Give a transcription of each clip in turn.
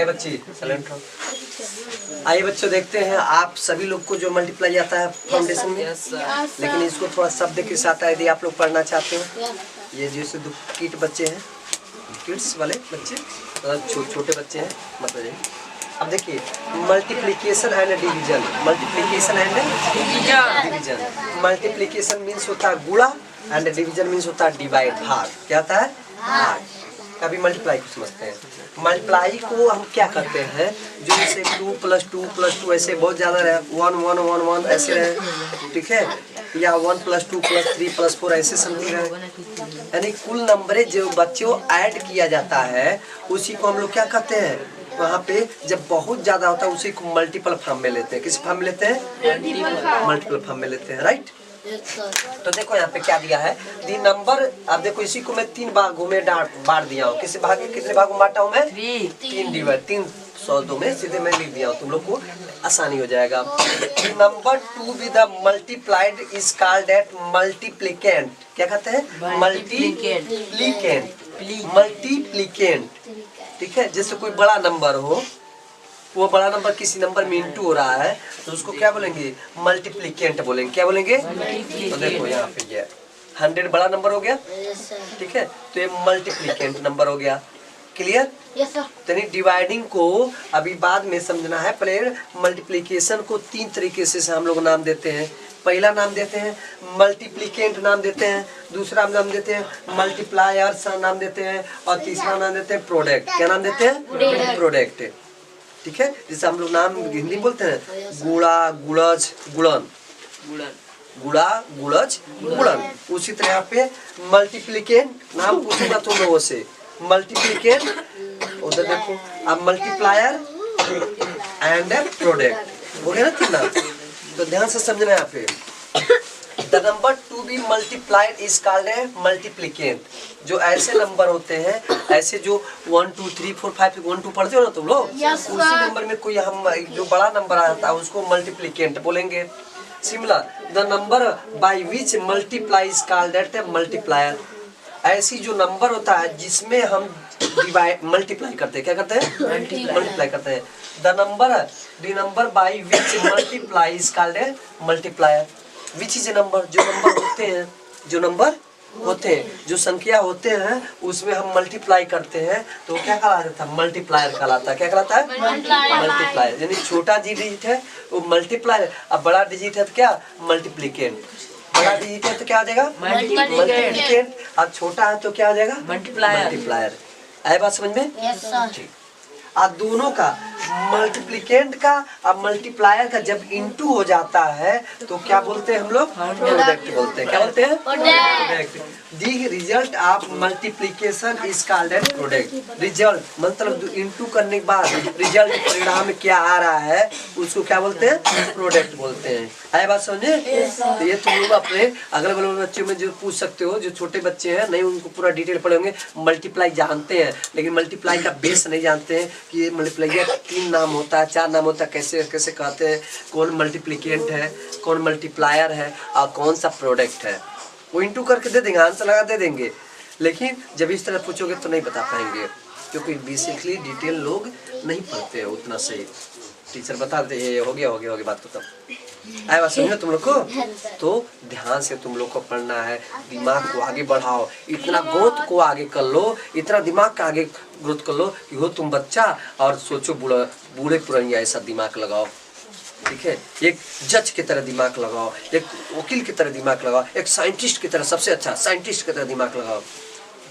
बच्ची साइलेंट रहो। आइए बच्चों देखते हैं आप सभी लोग को जो मल्टीप्लाई आता है फाउंडेशन में, लेकिन इसको थोड़ा शब्द के साथ यदि आप लोग पढ़ना चाहते हो। ये जैसे 2 किट बच्चे हैं, किड्स वाले बच्चे, छोटे बच्चे हैं मतलब। अब देखिए multiplication and division, multiplication and division. Multiplication means होता है गुणा एंड डिवीजन मीन्स होता है डिवाइड, भाग। क्या होता है? भाग। कभी मल्टीप्लाई को समझते हैं। मल्टीप्लाई को हम क्या करते हैं, जो जैसे 2 + 2 + 2 ऐसे बहुत ज़्यादा रहे, 1 1 1 1 ऐसे रहे, ठीक है, या 1 + 2 + 3 + 4 ऐसे समझिए रहे। यानी कुल नंबर जो बच्चों ऐड किया जाता है उसी को हम लोग क्या कहते हैं, वहाँ पे जब बहुत ज़्यादा होता है उसी को मल्टीपल फॉर्म में लेते हैं। किस फॉर्म में लेते हैं? मल्टीपल फॉर्म में लेते हैं, राइट। तो देखो यहाँ पे क्या दिया है, दी नंबर। अब देखो इसी को मैं 3 भागों में बांट दिया हूँ। किसी भाग कितने भागों में बांटा हूँ मैं? 3 डिवाइड 302 में सीधे मैं लिख दिया हूँ, तुम लोग को आसानी हो जाएगा। Number to be the multiplied is called eight multiplicand. क्या कहते हैं? मल्टीप्लिकेंट, मल्टीप्लिकेंट, ठीक है। जैसे कोई बड़ा नंबर हो, वो बड़ा नंबर किसी नंबर में इंटू हो रहा है तो उसको क्या बोलेंगे? मल्टीप्लिकेंट बोलेंगे। क्या बोलेंगे? तो देखो यहाँ पे ये 100 बड़ा नंबर हो गया, ठीक है, तो ये मल्टीप्लिकेंट नंबर हो गया। क्लियर? Yes sir. तो डिवाइडिंग को अभी बाद में समझना है, पहले मल्टीप्लिकेशन को 3 तरीके से हम लोग नाम देते हैं। पहला नाम देते हैं मल्टीप्लिकेंट नाम देते हैं, दूसरा नाम देते हैं मल्टीप्लायर नाम देते हैं, और तीसरा नाम देते हैं प्रोडक्ट। क्या नाम देते हैं? प्रोडक्ट, ठीक है। जैसे हम लोग नाम हिंदी बोलते हैं गुड़ा, गुड़ज, गुड़न, गुड़ा, गुड़ज, गुड़न, उसी तरह यहाँ पे मल्टीप्लिकेंट नाम पूछूंगा तुम लोगों से। मल्टीप्लिकेंट उधर देखो, अब मल्टीप्लायर एंड प्रोडक्ट हो गया ना 3 नाम। तो ध्यान से समझना यहाँ पे। The number to be multiplied is called a multiplicand। जो ऐसे नंबर होते हैं, ऐसे जो 1 2 3 4 5 1 2 पढ़ते हो ना तुम लोग, उसी नंबर में कोई हम जो बड़ा नंबर आता है उसको मल्टीप्लिकेंट बोलेंगे। Similar the number by which multiply is called eight multiplier. ऐसी जो नंबर होता है जिसमें हम डिवाइड मल्टीप्लाई करते हैं, क्या करते हैं? मल्टीप्लाई करते हैं। The number by which multiply is called a multiplier. Which is number, जो नंबर होते हैं, जो नंबर होते हैं, जो संख्या होते हैं उसमें हम मल्टीप्लाई करते हैं तो क्या कहलाता है? मल्टीप्लायर कहलाता है। क्या कहलाता है? मल्टीप्लायर। यानी छोटा डिजिट है वो मल्टीप्लायर, अब बड़ा डिजिट है तो क्या? मल्टीप्लिकेंट। बड़ा डिजिट है तो क्या आ जाएगा? मल्टीप्लिकेंट। और छोटा है तो क्या आ जाएगा? मल्टीप्लायर। आए बात समझ में? Yes sir. और दोनों का मल्टीप्लिकेंट का और मल्टीप्लायर का जब इंटू हो जाता है तो क्या बोलते हैं हम लोग? प्रोडक्ट बोलते हैं। क्या बोलते हैं? Product. The result of multiplication is called as product. Result मतलब इंटू करने के बाद रिजल्ट परिणाम क्या आ रहा है उसको क्या बोलते हैं? प्रोडक्ट बोलते हैं। आए बात समझे? तो ये तुम लोग अपने अगल बगल बच्चों में जो पूछ सकते हो, जो छोटे बच्चे हैं नहीं उनको पूरा डिटेल पढ़े होंगे। मल्टीप्लाई जानते हैं लेकिन मल्टीप्लाई का बेस नहीं जानते हैं कि ये मल्टीप्लाई 3 नाम होता है, 4 नाम होता है, कैसे कैसे कहते हैं, कौन मल्टीप्लिकेंट है, कौन मल्टीप्लायर है और कौन सा प्रोडक्ट है। वो इंटू करके दे देंगे, आंसर लगा दे देंगे, लेकिन जब इस तरह पूछोगे तो नहीं बता पाएंगे क्योंकि बेसिकली डिटेल लोग नहीं पढ़ते हैं उतना सही। टीचर बताते हैं हो गया बात खत्म। आए बात समझो तुम लोग को? तो ध्यान से तुम लोग को पढ़ना है, दिमाग को आगे बढ़ाओ, इतना ग्रोथ को आगे कर लो, इतना दिमाग का आगे ग्रोथ कर लो कि हो तुम बच्चा और सोचो बूढ़े पुरानिया ऐसा दिमाग लगाओ, ठीक है। एक जज की तरह दिमाग लगाओ, एक वकील की तरह दिमाग लगाओ, एक साइंटिस्ट की तरह, सबसे अच्छा साइंटिस्ट की तरह दिमाग लगाओ,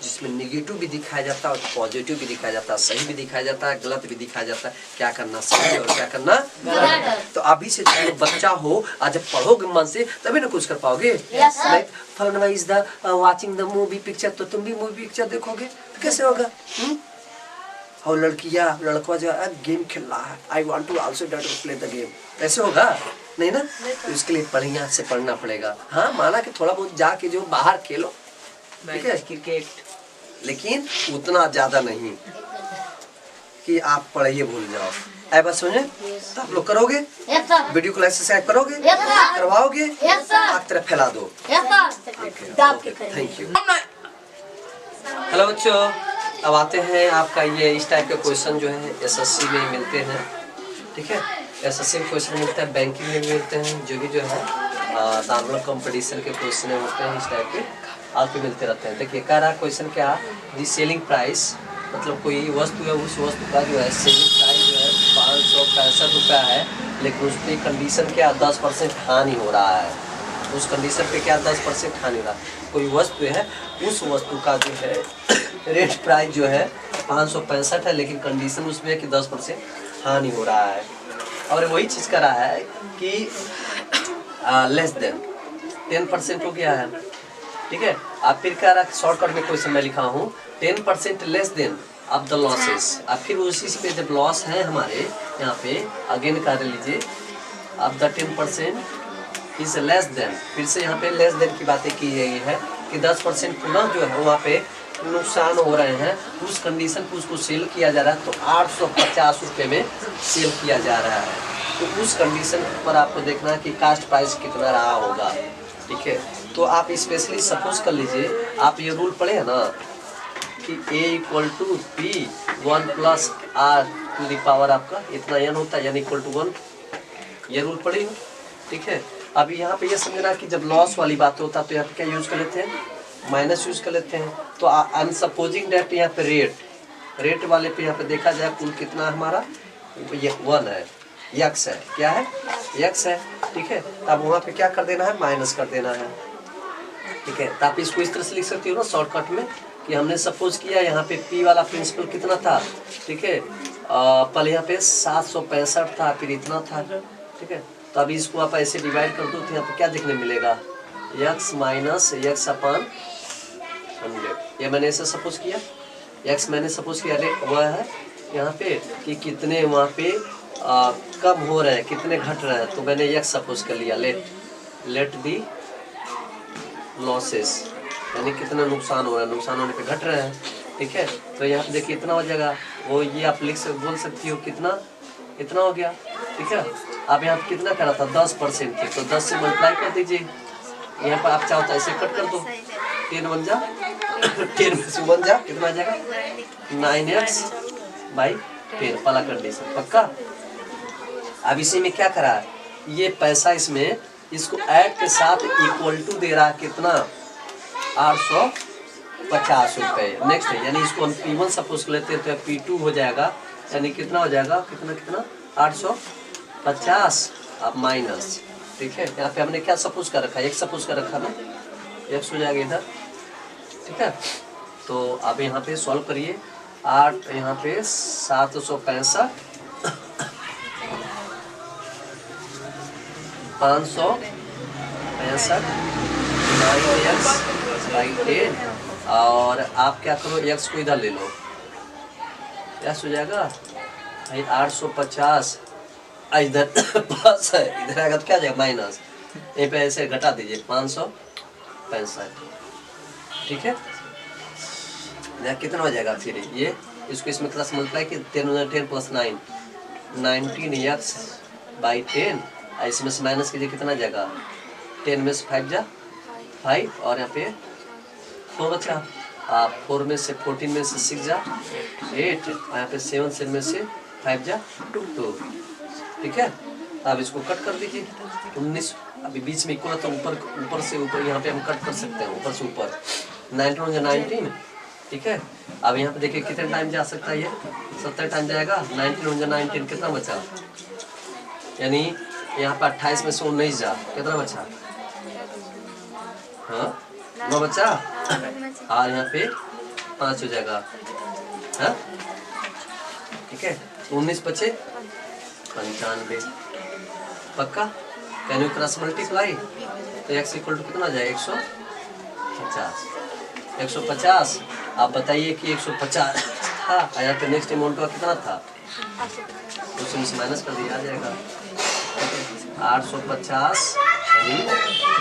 जिसमें निगेटिव भी दिखाया जाता है और पॉजिटिव भी दिखाया जाता है, सही भी दिखाया जाता है, गलत भी दिखाया जाता है, क्या करना सही और क्या करना गलत। तो अभी से जब बच्चा हो और जब पढ़ोगे मन से तभी ना कुछ कर पाओगे। फलना is the watching the movie picture, तो तुम भी मूवी पिक्चर देखोगे तो कैसे होगा? और लड़कियां लड़का जो है गेम खेल रहा है, I want to also play the game, ऐसे होगा नहीं ना? तो इसके लिए बढ़िया से पढ़ना पड़ेगा। हाँ माना कि थोड़ा बहुत जाके जो बाहर खेलो, ठीक है, क्रिकेट, लेकिन उतना ज्यादा नहीं कि आप पढ़ाई भूल जाओ। ऐ बात समझे? तो आप लोग करोगे? वीडियो को सब्सक्राइब करोगे? करवाओगे? आप तरफ फैला दो। Thank you. हेलो बच्चों, अब आते हैं आपका ये इस टाइप के क्वेश्चन जो है एसएससी में मिलते हैं, ठीक है। एसएससी में क्वेश्चन मिलता है, बैंकिंग में मिलते हैं, जो भी जो है नॉर्मल कंपटीशन के क्वेश्चन होते हैं इस टाइप के आपको मिलते रहते हैं। देखिए कह रहा है क्वेश्चन क्या, दी सेलिंग प्राइस, मतलब कोई वस्तु है, उस वस्तु का जो है सेलिंग प्राइस जो है 565 रुपया है, लेकिन उस पर कंडीशन क्या 10% हानि हो रहा है। उस कंडीशन पे क्या 10% हानि हो रहा है। कोई वस्तु है, उस वस्तु का जो है रेट प्राइस जो है 565 है, लेकिन कंडीशन उसमें है कि 10% हानि हो रहा है। और वही चीज़ कर रहा है कि लेस देन 10% हो गया है, ठीक है। आप फिर कह रहा है शॉर्टकट में क्वेश्चन में लिखा हूँ 10% less than of the losses. अब फिर उसी पे जब लॉस है हमारे यहाँ पे अगेन कर लीजिए अब द 10% इज लेस देन, फिर से यहाँ पे लेस देन की बातें की गई है कि 10% पुनः जो है वहाँ पे नुकसान हो रहे हैं, उस कंडीशन पे उसको सेल किया जा रहा है, तो 850 रुपये में सेल किया जा रहा है। तो उस कंडीशन पर आपको देखना है कि कास्ट प्राइस कितना रहा होगा, ठीक है। तो आप स्पेशली सपोज कर लीजिए, आप ये रूल पढ़े हैं ना कि A = P 1 + R⁻, आपका इतना n होता है, यानी = 1, ये रूल पढ़े हो, ठीक है। अभी यहाँ पे ये समझना कि जब लॉस वाली बात होता है तो यहाँ पे क्या यूज कर लेते हैं, माइनस यूज कर लेते हैं। तो आई एम सपोजिंग डेट यहाँ पे रेट वाले पे यहाँ पे देखा जाए कुल कितना हमारा 1 है, यक्स है, क्या है यक्स है, ठीक है। अब वहाँ पे क्या कर देना है, माइनस कर देना है, ठीक है। तो आप इसको इस तरह से लिख सकते हो ना शॉर्टकट में कि हमने सपोज किया यहाँ पे P वाला प्रिंसिपल कितना था, ठीक है। पहले यहाँ पे 765 था, फिर इतना था, ठीक है। तो अभी इसको आप ऐसे डिवाइड कर दो तो यहाँ पे क्या देखने मिलेगा, x - x/100। ये मैंने ऐसे सपोज किया, x मैंने सपोज किया रेट वह है यहाँ पे कि कितने वहाँ पे कम हो रहे हैं, कितने घट रहे हैं, तो मैंने x सपोज कर लिया। लेट दी लॉसेस, यानी कितना नुकसान हो रहा है, नुकसान होने पे घट रहे हैं, ठीक है। तो यहाँ पे देखिए इतना हो जाएगा, वो ये आप बोल सकती हो कितना, इतना हो गया, ठीक है। आप यहाँ पे कितना करा था 10% की, तो 10 से मल्टीप्लाई कर दीजिए। यहाँ पर आप चाहो तो ऐसे कट कर दो, 10 बन जा 10 में से 1 जा, कितना आ जाएगा 9x/10 पहला कंडीशन पक्का। अब इसी में क्या करा है, ये पैसा इसमें इसको ऐड के साथ इक्वल टू दे रहा है कितना 850 रुपये। नेक्स्ट है, यानी इसको हम P1 सपोज कर लेते हैं तो P2 हो जाएगा, यानी कितना हो जाएगा, कितना 850 अब माइनस, ठीक है। यहाँ पे हमने क्या सपोज कर रखा है, x सपोज कर रखा ना, x हो जाएगा इधर, ठीक है। तो अब यहाँ पे सॉल्व करिए, 8 यहाँ पे 765 565 9x/10 और आप क्या करो x को इधर ले लो, x हो जाएगा 850 इधर प्लस है, इधर आएगा तो क्या जाएगा माइनस, यहीं पे ऐसे घटा दीजिए 565, ठीक है। कितना हो जाएगा फिर ये, इसको इसमें क्लास मल्टीप्लाई कि 10 + 9 19x/10, इसमें से माइनस कीजिए कितना जाएगा, 10 में से 5 जा 5 और यहाँ पे 4 बचा, आप 4 में से 14 में से 6 जा 8 और यहाँ पे 7 में से 5 जा 2, ठीक है। अब इसको कट कर दीजिए 19, अभी बीच में इक्वल तो ऊपर से ऊपर यहाँ पे हम कट कर सकते हैं, ऊपर से ऊपर 19, ठीक है। अब यहाँ पे देखिए कितने टाइम जा सकता है, ये 70 टाइम जाएगा, 19 कितना बचा, यानी यहाँ पे 28 में से 19 जा, कितना बचा, हाँ 9 बचा, और यहाँ पे 5 हो जाएगा, हाँ ठीक है। 19 बचे 95 पक्का। कैन यू क्रॉस मल्टीप्लाई, तो x = कितना जाएगा 150। आप बताइए कि 150 था, यहाँ पे नेक्स्ट अमाउंट का कितना था, उसमें से माइनस कर दिया, आ जाएगा 850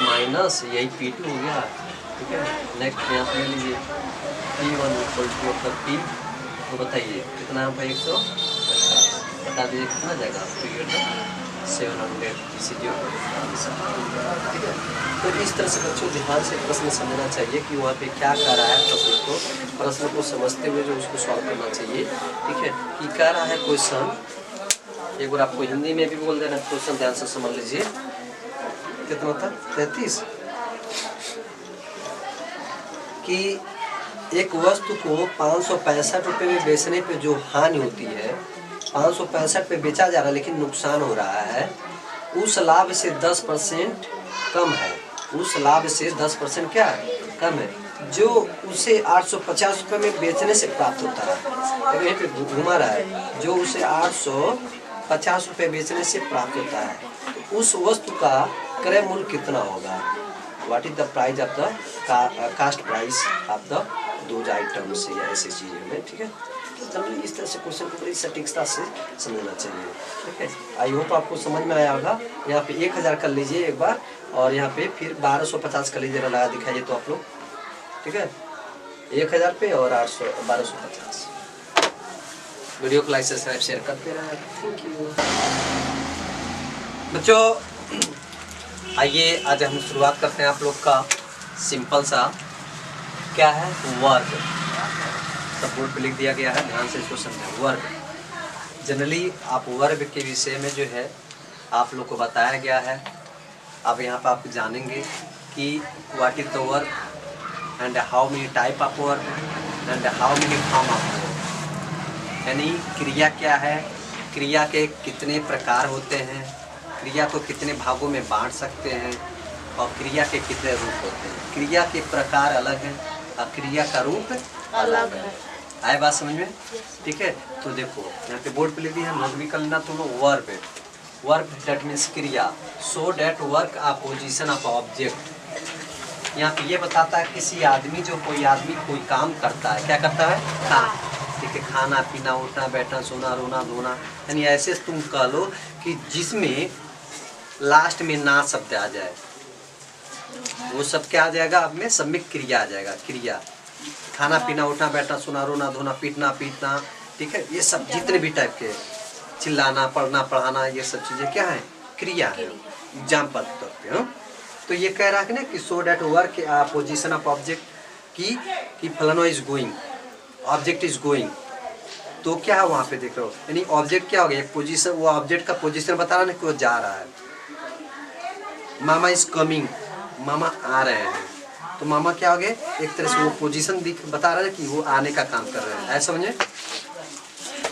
माइनस यही P2 हो गया, ठीक है। नेक्स्ट यहाँ पे ले लीजिए P1 = P, तो बताइए कितना यहाँ पे 150 बता दीजिए कितना जाएगा, 700 ठीक है। तो इस तरह से बच्चों ध्यान से प्रश्न समझना चाहिए कि वहाँ पे क्या कर रहा है प्रश्न को, प्रश्न को समझते हुए जो उसको सॉल्व करना चाहिए, ठीक है। कि कह रहा है क्वेश्चन, एक बार आपको हिंदी में भी बोल देना, क्वेश्चन ध्यान से समझ लीजिए। कितना था? 33। कि एक वस्तु को 565 रुपये में बेचने पे जो हानि होती है, 565 पे बेचा जा रहा है लेकिन नुकसान हो रहा है, उस लाभ से 10% कम है। उस लाभ से 10% क्या है? कम है, जो उसे 850 रुपये में बेचने से प्राप्त होता है। यहीं पे घुमा रहा है, जो उसे 850 रुपये बेचने से प्राप्त होता है, तो उस वस्तु का क्रय मूल्य कितना होगा? What is the price of the cost price of the those items, या ऐसी चीज़ें में, ठीक है। तो इस तरह से क्वेश्चन को बड़ी सटीकता से समझना चाहिए, ठीक है। आई होप आपको समझ में आया होगा। यहाँ पे 1000 कर लीजिए एक बार, और यहाँ पे फिर 1250 कर लीजिए, लगा दिखाइए तो आप लोग, ठीक है। 1000 पे और 1250। वीडियो को लाइक सब्सक्राइब शेयर करते रहें। थैंक यू बच्चों। आइए आज हम शुरुआत करते हैं आप लोग का सिंपल सा, क्या है? वर्ब। सब बोर्ड पे लिख दिया गया है, ध्यान से इसको समझें। वर्ब, जनरली आप वर्ब के विषय में जो है आप लोग को बताया गया है। अब यहाँ पर आप जानेंगे कि what is the verb and how many type of verb and how many form of verb, यानी क्रिया क्या है, क्रिया के कितने प्रकार होते हैं, क्रिया को कितने भागों में बांट सकते हैं, और क्रिया के कितने रूप होते हैं। क्रिया के प्रकार अलग हैं और क्रिया का रूप अलग है। आए बात समझ में? ठीक है। तो देखो यहाँ पे बोर्ड पे लिख दिया है, नोट भी कर लेना तुम लोग। वर्ब, वर्ब दैट मीन्स क्रिया, so that work a position of object. यहाँ पे ये बताता है किसी आदमी, जो कोई आदमी कोई काम करता है, क्या करता है? काम, ठीक है। खाना पीना, उठना बैठना, सोना रोना धोना, यानी ऐसे तुम कह लो कि जिसमें लास्ट में ना शब्द आ जाए, वो सब क्या आ जाएगा? अब में सब में क्रिया आ जाएगा। क्रिया, खाना पीना, उठना बैठना, सोना रोना धोना, पीटना पीटना, ठीक है। ये सब जितने भी टाइप के, चिल्लाना, पढ़ना पढ़ाना, ये सब चीज़ें क्या है? क्रिया है। एग्जाम्पल तौर पे तो ये कह रहा है ना कि सो that work position of object, कि फलाना is going, object is going, तो क्या है वहाँ पे देख रहे हो, यानी ऑब्जेक्ट क्या हो गया? एक पोजीशन, वो ऑब्जेक्ट का पोजीशन बता रहा है ना कि वो जा रहा है। मामा इज कमिंग, मामा आ रहे हैं, तो मामा क्या हो गए? एक तरह से वो पोजीशन बता रहा है कि वो आने का काम कर रहे हैं, ऐसा समझे?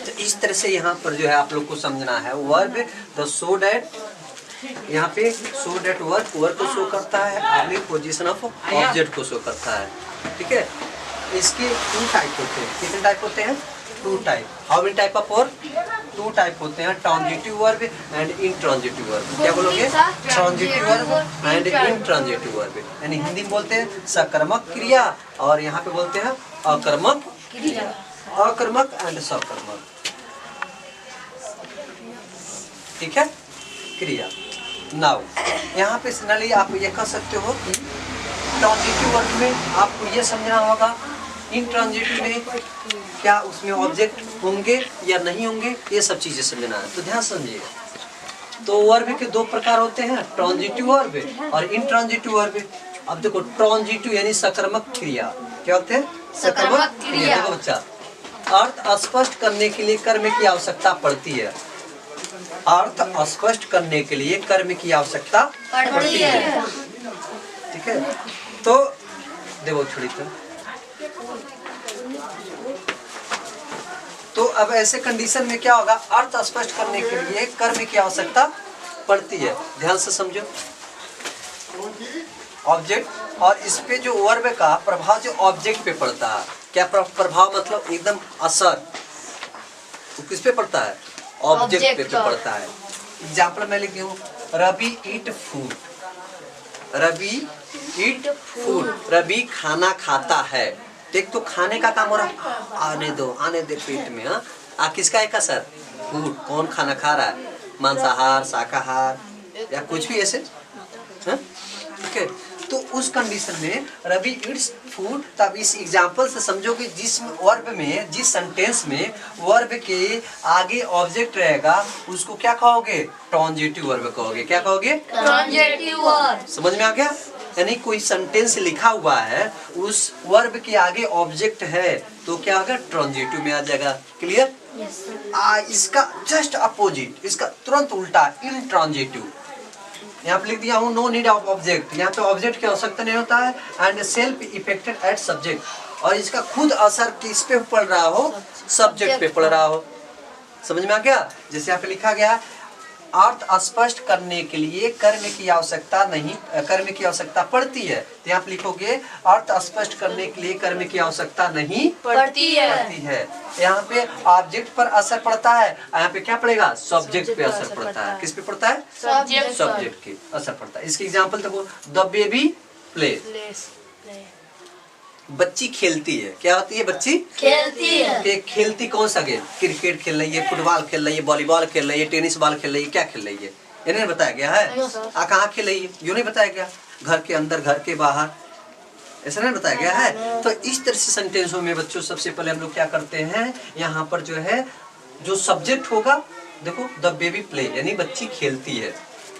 तो इस तरह से यहाँ पर जो है आप लोग को समझना है। वर्ब द सो डैट, यहाँ पे सो डैट वर्क, वर्क को शो करता है, आगे पोजीशन ऑफ ऑब्जेक्ट को शो करता है, ठीक है। इसके 2 टाइप होते हैं। कितने टाइप होते हैं? 2 type. How many type of verb? 2 type होते हैं, transitive verb and intransitive verb. क्या बोलोगे? Transitive verb and intransitive verb, यानी हिंदी में बोलते हैं सकर्मक क्रिया, और यहाँ पे बोलते हैं अकर्मक क्रिया। अकर्मक एंड सकर्मक, ठीक है, क्रिया। नाउ यहाँ पे सिनाली आप ये कह सकते हो कि ट्रांजिटिव वर्ब में आपको ये समझना होगा, इंट्रांजिटिव में क्या उसमें ऑब्जेक्ट होंगे या नहीं होंगे, ये सब चीजें समझना है। तो ध्यान समझिएगा। तो वर्ब के 2 प्रकार होते हैं, ट्रांजिटिव वर्ब और इंट्रांजिटिव वर्ब। अब देखो, ट्रांजिटिव यानी सकर्मक क्रिया, क्या होते हैं? सकर्मक क्रिया। देखो बच्चा, अर्थ स्पष्ट करने के लिए कर्म की आवश्यकता पड़ती है। अर्थ स्पष्ट करने के लिए कर्म की आवश्यकता पड़ती है, ठीक है। तो देखो छोड़ी तो अब ऐसे कंडीशन में क्या होगा? अर्थ स्पष्ट करने के लिए कर्म की आवश्यकता पड़ती है। ध्यान से समझो। ऑब्जेक्ट, और इस पे जो वर्ब का प्रभाव जो ऑब्जेक्ट पे पड़ता है, क्या प्रभाव मतलब एकदम असर, तो किस पे पड़ता है? ऑब्जेक्ट पे पड़ता है। एग्जाम्पल मैं लिखती हूँ, Ravi eat food, Ravi eat food, Ravi खाना खाता है। देख, तो खाने का काम हो रहा, आने दे पेट में। हाँ, किसका एक असर? फूड, कौन खाना खा रहा है? मांसाहार, शाकाहार, या कुछ भी ऐसे, ठीक है। तो उस कंडीशन में रवि ईट्स फूड, तब इस एग्जाम्पल से समझो कि जिस वर्ब में, जिस सेंटेंस में वर्ब के आगे ऑब्जेक्ट रहेगा, उसको क्या कहोगे? ट्रांजिटिव वर्ब कहोगे। क्या कहोगे? Transitive verb. समझ में आ गया? यानी कोई सेंटेंस लिखा हुआ है, उस वर्ब के आगे ऑब्जेक्ट है तो क्या होगा, ट्रांजिटिव में आ जाएगा। क्लियर? इसका जस्ट अपोजिट, इसका तुरंत उल्टा, इंट्रांजिटिव। यहाँ पे लिख दिया हूँ नो नीड ऑफ ऑब्जेक्ट, यहाँ पे ऑब्जेक्ट की आवश्यकता नहीं होता है। And self affected at subject, और इसका खुद असर किस पे पड़ रहा हो, सब्जेक्ट पे पड़ रहा हो। समझ में आ गया? जैसे यहाँ पे लिखा गया अर्थ स्पष्ट करने के लिए कर्म की आवश्यकता नहीं, कर्म की आवश्यकता पड़ती है। तो यहाँ पे लिखोगे अर्थ स्पष्ट करने के लिए कर्म की आवश्यकता नहीं पड़ती है। यहाँ पे ऑब्जेक्ट पर असर पड़ता है, यहाँ पे क्या पड़ेगा, सब्जेक्ट पे असर पड़ता है। किस पे पड़ता है, सब्जेक्ट के असर पड़ता है। इसकी एग्जाम्पल देखो, द बेबी प्ले, बच्ची खेलती है। क्या होती है, बच्ची खेलती है। खेलती कौन सा गेम, क्रिकेट खेल रही है, फुटबॉल खेल रही है, वॉलीबॉल खेल रही है, टेनिस बॉल खेल रही है, क्या खेल रही है, ये नहीं बताया गया है। कहाँ खेल रही है, यूँ नहीं बताया गया, घर के अंदर, घर के बाहर, ऐसा नहीं बताया गया है। तो इस तरह से सेंटेंसों में बच्चों सबसे पहले हम लोग क्या करते हैं, यहाँ पर जो है जो सब्जेक्ट होगा, देखो द बेबी प्ले, यानी बच्ची खेलती है,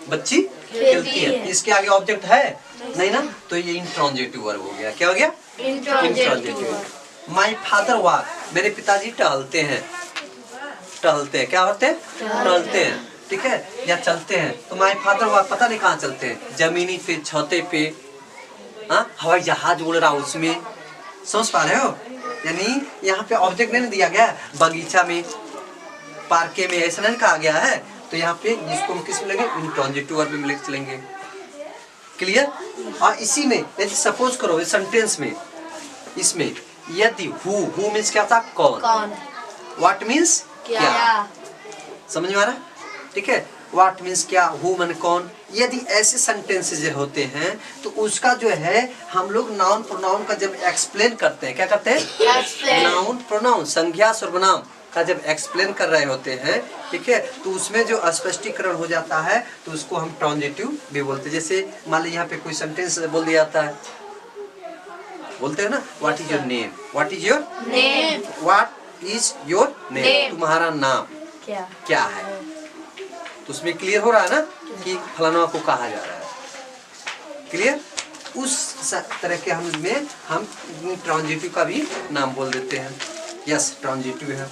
बच्ची खेलती है। इसके आगे ऑब्जेक्ट है नहीं ना, तो ये इंट्रांजिटिव वर्ब हो गया। क्या हो गया, इंट्रांजिटिव। माय फादर वॉक, मेरे पिताजी टहलते हैं, टहलते हैं, क्या होते हैं, टहलते हैं, ठीक है, या चलते हैं। तो माय फादर वॉक, पता नहीं कहाँ चलते हैं, जमीनी पे, छते पे, हवाई जहाज उड़ रहा उसमें, समझ पा रहे हो। यानी यहाँ पे ऑब्जेक्ट नहीं दिया गया, बगीचा में, पार्के में, ऐसा नहीं कहा गया है। तो यहाँ पे जिसको हम किस में लेंगे, इंट्रांजिटिव वर्ब में लेके चलेंगे। क्लियर? और इसी में यदि सपोज करो इस सेंटेंस में, इसमें यदि हु मीन्स क्या था, कौन, व्हाट मीन्स क्या, समझ में आ रहा, ठीक है, व्हाट मीन्स क्या, हु मन कौन। यदि ऐसे सेंटेंसेस होते हैं तो उसका जो है हम लोग नाउन प्रोनाउन का जब एक्सप्लेन करते हैं, क्या करते हैं, नाउन प्रोनाउन, संज्ञा सर्वनाम का जब एक्सप्लेन कर रहे होते हैं, ठीक है, तो उसमें जो स्पष्टीकरण हो जाता है तो उसको हम ट्रांजिटिव भी बोलते हैं। जैसे मान लीजिए यहाँ पे कोई सेंटेंस बोल दिया जाता है, बोलते हैं ना, what is your name, what is your name, what is your name, तुम्हारा नाम क्या है। तो उसमें क्लियर हो रहा है ना कि फलाना को कहा जा रहा है। क्लियर? उस तरह के हम ट्रांजिटिव का भी नाम बोल देते हैं। यस, ट्रांजिटिव है,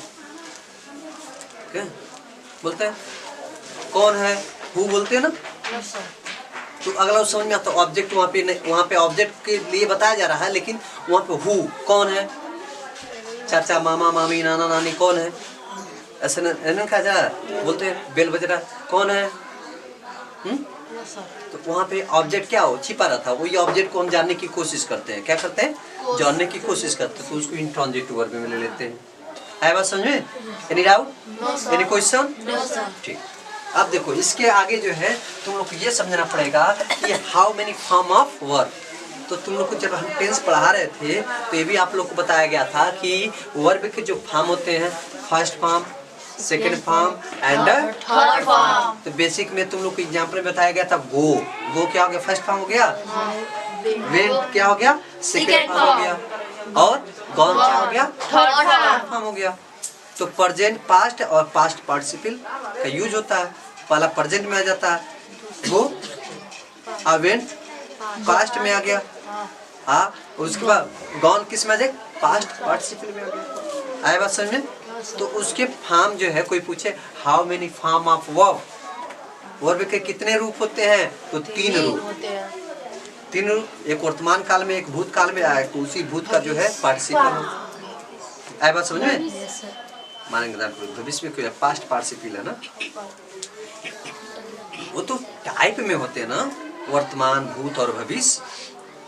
बोलते हैं। कौन है, हु बोलते हैं ना, तो अगला समझ में आता, ऑब्जेक्ट वहाँ पे नहीं, वहाँ पे ऑब्जेक्ट के लिए बताया जा रहा है, लेकिन वहाँ पे हु कौन है, चाचा, मामा, मामी, नाना, नानी, कौन है, ऐसा नहीं कहा जा रहा। बोलते हैं बेल बज रहा, कौन है, तो वहाँ पे ऑब्जेक्ट क्या हो, छिपा रहता है, वही ऑब्जेक्ट को हम जानने की कोशिश करते हैं। क्या करते हैं, जानने की कोशिश करते हैं, तो उसको इंट्रांजिटिव वर्ब में ले लेते हैं। आया बात समझ में? Any doubt, any question? ठीक। अब देखो इसके आगे जो है तुम लोग को ये समझना पड़ेगा कि how many form of verb. तो तुम लोग को जब हम टेंस पढ़ा रहे थे तो ये भी आप लोग को बताया गया था कि वर्ब के जो फॉर्म होते हैं, first form, second form and third form. तो बेसिक में तुम लोग को एग्जाम्पल में बताया गया था, गो क्या हो गया, फर्स्ट फॉर्म हो गया, वेंट क्या हो गया, सेकेंड फॉर्म हो गया, और गॉन क्या हो गया, थर्ड फॉर्म हो गया। तो प्रेजेंट, पास्ट और पास्ट पार्टिसिपल का यूज होता है। पहला प्रेजेंट में आ जाता है, गो, वेंट पास्ट में आ गया, उसके बाद गॉन किस में आ जाए, पास्ट पार्टिसिपल में आ गया। आया बात समझ में? तो उसके फॉर्म जो है, कोई पूछे how many form of verb, verb के कितने रूप होते हैं, तो 3 रूप, 3 रूप। एक वर्तमान काल में, एक भूत काल में आया, तो उसी भूत का जो है पार्टिसिपल हो। आया बात समझ में? मानेंगे भविष्य में कोई पास्ट पार्टिसिपल है ना, वो तो टाइप में होते हैं ना, वर्तमान, भूत और भविष्य,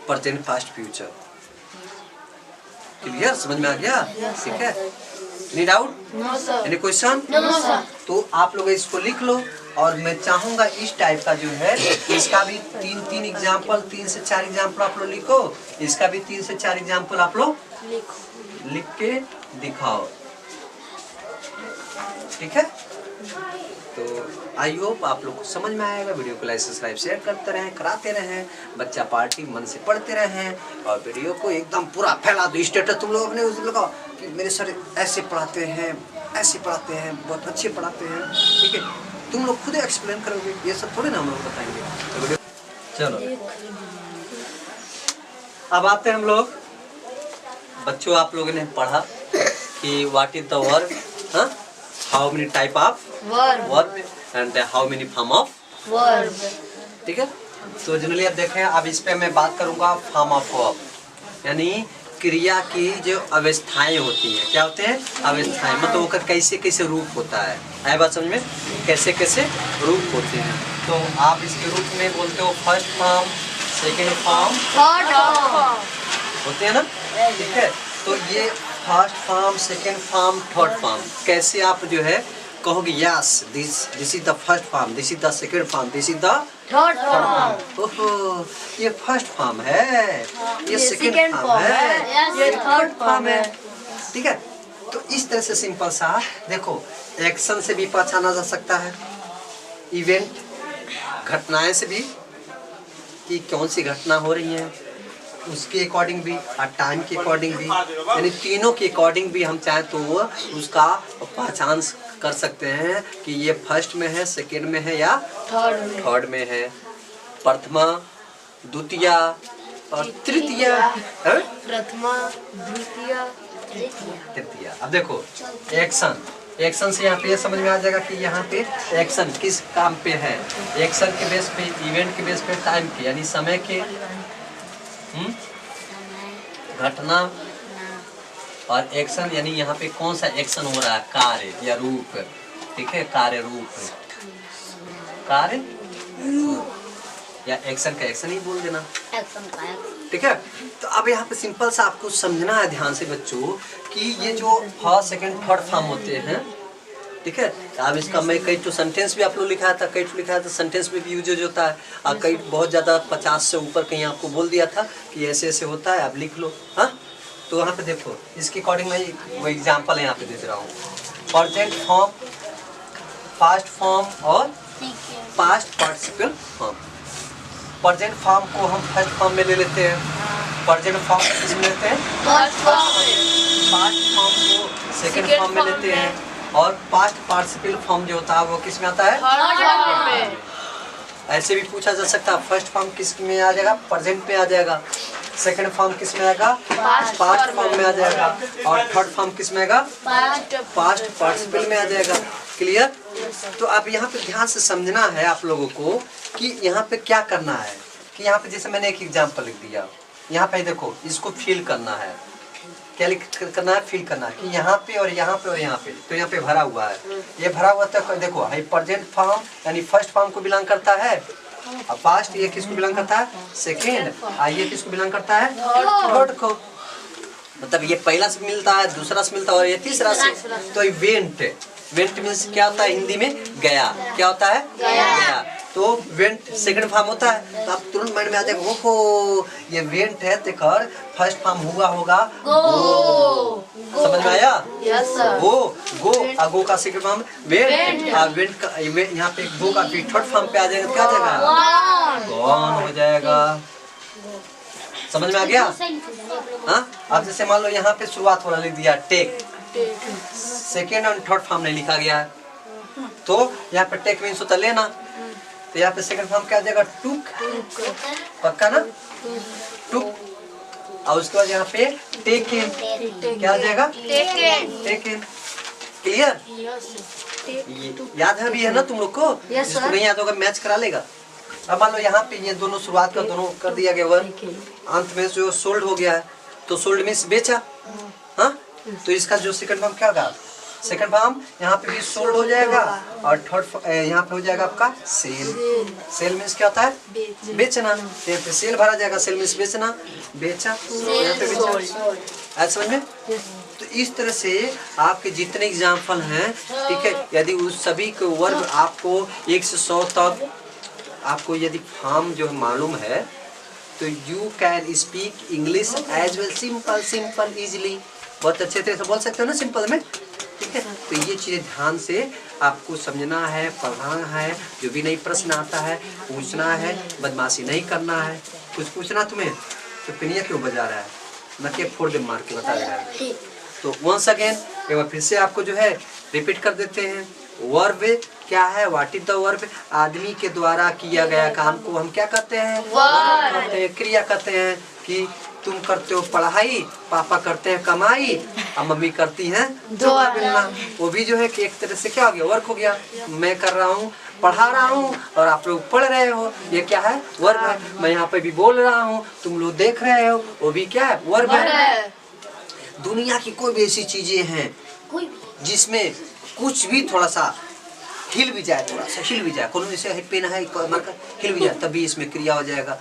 प्रेजेंट, पास्ट, फ्यूचर। क्लियर? समझ में आ गया? ठीक है, एनी डाउट, एनी क्वेश्चन? तो आप लोग इसको लिख लो, और मैं चाहूंगा इस टाइप का जो है, इसका भी 3 एग्जाम्पल, 3 से 4 एग्जाम्पल आप लोग लिखो, इसका भी 3 से 4 एग्जाम्पल आप लोग लिख के दिखाओ, ठीक है। तो आई होप आप लोग को समझ में आएगा। वीडियो को लाइक सब्सक्राइब शेयर करते रहें, कराते रहें, बच्चा पार्टी मन से पढ़ते रहें, और वीडियो को एकदम पूरा फैला दो। स्टेटस तुम लोग अपने उस लगाओ कि मेरे सर ऐसे पढ़ाते हैं, ऐसे पढ़ाते हैं, बहुत अच्छे पढ़ाते हैं, ठीक है। तुम लोग खुद एक्सप्लेन करोगे, ये सब थोड़े ना हम लोग बताएंगे। तो चलो अब आते हैं हम लोग, बच्चों आप लोगों ने पढ़ा कि what is the verb, how many type of verb and how many form of verb, ठीक है। तो जनरली आप देखें, अब इस पे मैं बात करूंगा फॉर्म ऑफ वर्ब, यानी क्रिया की जो अवस्थाएं होती हैं। क्या होते हैं? अवस्थाएं, मतलब वो कैसे कैसे रूप होता है। आए बात समझ में? कैसे कैसे रूप होते हैं। तो आप इसके रूप में बोलते हो first form, second form, third form होते हैं ना, ठीक है। तो ये first form, second form, third form कैसे आप जो है कहोगे, yes this is the first form, this is the second form, this is the third form. ओहो, ये फर्स्ट फॉर्म है, ये सेकेंड फॉर्म है, ये थर्ड फॉर्म है, ठीक है। तो इस तरह से सिंपल सा देखो, एक्शन से भी पहचाना जा सकता है, इवेंट घटनाएं से भी कि कौन सी घटना हो रही है उसके अकॉर्डिंग भी, और टाइम के अकॉर्डिंग भी, यानी तीनों के अकॉर्डिंग भी हम चाहें तो वो उसका पहचान कर सकते हैं कि ये फर्स्ट में है, सेकेंड में है या थर्ड में है, प्रथमा, द्वितीया और तृतीया, प्रथमा, द्वितीया, तृतीया। अब देखो एक्शन, एक्शन से यहाँ पे ये समझ में आ जाएगा कि यहाँ पे एक्शन किस काम पे है, एक्शन के बेस पे, इवेंट के बेस पे, टाइम के यानी समय के, घटना, और एक्शन यानी यहाँ पे कौन सा एक्शन हो रहा है, कार्य या रूप, ठीक है, कार्य रूप, कार्य या एक्शन का एक्शन ही बोल देना, ठीक है। तो अब यहाँ पे सिंपल सा आपको समझना है ध्यान से बच्चों कि ये जो फर्स्ट, सेकंड, थर्ड फॉर्म होते हैं, ठीक है। अब इसका मैं कई तो सेंटेंस भी आप लोग लिखा था, कई तो लिखा था सेंटेंस में भी यूज होता है, और कई बहुत ज़्यादा 50 से ऊपर कहीं आपको बोल दिया था कि ऐसे ऐसे होता है, आप लिख लो। हाँ, तो यहाँ पे देखो इसके अकॉर्डिंग मैं वो एग्जाम्पल यहाँ पे दे रहा हूँ। प्रेजेंट फॉर्म, पास्ट फॉर्म और past participle form. Present form को हम फर्स्ट फॉर्म में ले लेते हैं, प्रेजेंट फॉर्म किस में लेते हैं, पास्ट फॉर्म को सेकंड फॉर्म में लेते हैं, और पास्ट पार्टिसिपल फॉर्म जो होता है वो किस में आता है, थर्ड में। ऐसे भी पूछा जा सकता है, फर्स्ट फॉर्म किस में आ जाएगा, प्रेजेंट में आ जाएगा, सेकंड फॉर्म किस में आएगा, पास्ट फॉर्म में आ जाएगा, और थर्ड फॉर्म किस में आएगा, पास्ट पार्टिसिपल में आ जाएगा। क्लियर? तो आप यहाँ पे ध्यान से समझना है आप लोगों को कि यहाँ पे क्या करना है, कि यहाँ पे जैसे मैंने एक एग्जाम्पल लिख दिया, यहाँ पे देखो इसको फील करना है, क्या करना है, फील करना है कि यहाँ पे और यहाँ पे और यहाँ पे, तो यहाँ पे भरा हुआ है, ये भरा हुआ तो देखो है प्रेजेंट फॉर्म यानी फर्स्ट फॉर्म को बिलोंग करता है, और पास्ट ये किसको बिलोंग करता है, सेकेंड, और ये किसको बिलोंग करता है, थर्ड को। मतलब ये पहला से मिलता है, दूसरा से मिलता है, और ये तीसरा से। तो इवेंट, वेंट मीन्स क्या होता है हिंदी में, गया। क्या होता है, गया। तो वेंट सेकंड फॉर्म होता है, तो आप तुरंत माइंड में आ जाएगा ओहो ये वेंट है, तो कर फर्स्ट फॉर्म हुआ होगा गो। समझ में आया? Yes sir. गो और गो का सेकंड फॉर्म वेंट, और वेंट का यहाँ पे गो का थर्ड फॉर्म पे आ जाएगा, क्या आ जाएगा, गॉन हो जाएगा। समझ में आ गया? हाँ, अब जैसे मान लो यहाँ पे शुरुआत वाला लिख दिया टेक, सेकेंड और थर्ड फॉर्म नहीं लिखा गया है, तो यहाँ पे टेक मीन्स होता लेना, तो यहाँ पे सेकंड फॉर्म क्या आ जाएगा, टुक, पक्का ना, टुक। और उसके बाद यहाँ पे टेकन, क्या आ जाएगा, टेकन। क्लियर? याद है भी है ना तुम लोग को? जिसको नहीं याद होगा मैच करा लेगा। अब मान लो यहाँ पे ये दोनों शुरुआत का दोनों कर दिया गया वर्ड, अंत में जो सोल्ड हो गया है, तो सोल्ड मीन्स बेचा। हाँ, तो इसका जो सेकंड फॉर्म क्या होगा, सेकंड फॉर्म यहाँ पे भी सोल्ड हो जाएगा, और थर्ड यहाँ पे हो जाएगा आपका सेल। सेल मीन्स क्या होता है, बेचना। यहाँ पे सेल भरा जाएगा, सेल मीन्स बेचना, बेचा, यहाँ पे बेचा। आज समझ में? तो इस तरह से आपके जितने एग्जाम्पल हैं, ठीक है, यदि उस सभी के वर्ग आपको 1 से 100 तक आपको यदि फॉर्म जो मालूम है, तो you can speak English as well simple easily, बहुत अच्छे तरह से बोल सकते हो ना सिंपल में, ठीक है। तो ये चीज़ें ध्यान से आपको समझना है, पढ़ना है, जो भी नई प्रश्न आता है पूछना है, बदमाशी नहीं करना है। कुछ पूछना तुम्हें तो पिनिया क्यों बजा रहा है, न कि फोड़ दे मार के बता रहा है। तो वंस अगेन एक बार फिर से आपको जो है रिपीट कर देते हैं। वर्ब क्या है, व्हाट इज द वर्ब, आदमी के द्वारा किया गया काम को हम क्या कहते हैं, वर्ब कहते हैं, क्रिया कहते हैं। कि तुम करते हो पढ़ाई, पापा करते हैं कमाई, और मम्मी करती हैं धोना बेलना। वो भी जो है कि एक तरह से क्या हो गया, वर्क हो गया। मैं कर रहा हूँ, पढ़ा रहा हूँ और आप लोग पढ़ रहे हो, ये क्या है, वर्ब है। मैं यहाँ पे भी बोल रहा हूँ, तुम लोग देख रहे हो, वो भी क्या है, वर्ब है। दुनिया की कोई भी ऐसी चीजें हैं जिसमें कुछ भी थोड़ा सा हिल भी जाए, थोड़ा सा हिल भी जाए, कौन जैसे पेन है हिल भी जाए, तभी इसमें क्रिया हो जाएगा।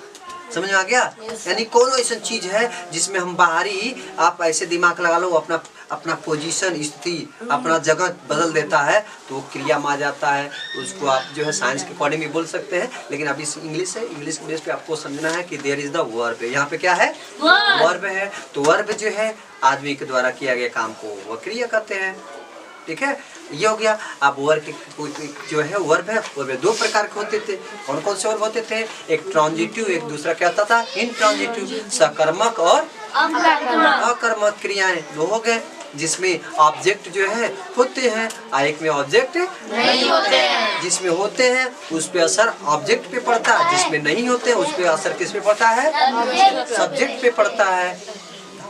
समझ में आ गया? यानी कौन ऐसा चीज है जिसमें हम बाहरी, आप ऐसे दिमाग लगा लो, अपना अपना पोजीशन, स्थिति, अपना जगह बदल देता है तो वो क्रिया में आ जाता है। उसको आप जो है साइंस के अकॉर्डिंग भी बोल सकते हैं, लेकिन अभी इंग्लिश है, इंग्लिश के बेस पे आपको समझना है कि देयर इज द वर्ब। यहाँ पे क्या है, वर्ब है। तो वर्ब जो है आदमी के द्वारा किया गया काम को वो क्रिया कहते हैं। ठीक है, ये हो गया। अब वर्ब जो है वर्ब है, वर्ब दो प्रकार के होते थे। कौन कौन से वर्ब होते थे? एक ट्रांजिटिव, एक दूसरा क्या होता था, इनट्रांजिटिव। सकर्मक और अकर्मक क्रियाएं दो हो गए, जिसमें ऑब्जेक्ट जो है होते हैं, एक में ऑब्जेक्ट नहीं होते हैं। जिसमें होते हैं उस पे असर ऑब्जेक्ट पे पड़ता है, जिसमें नहीं होते हैं उस पे असर किस पे पड़ता है, सब्जेक्ट पे पड़ता है।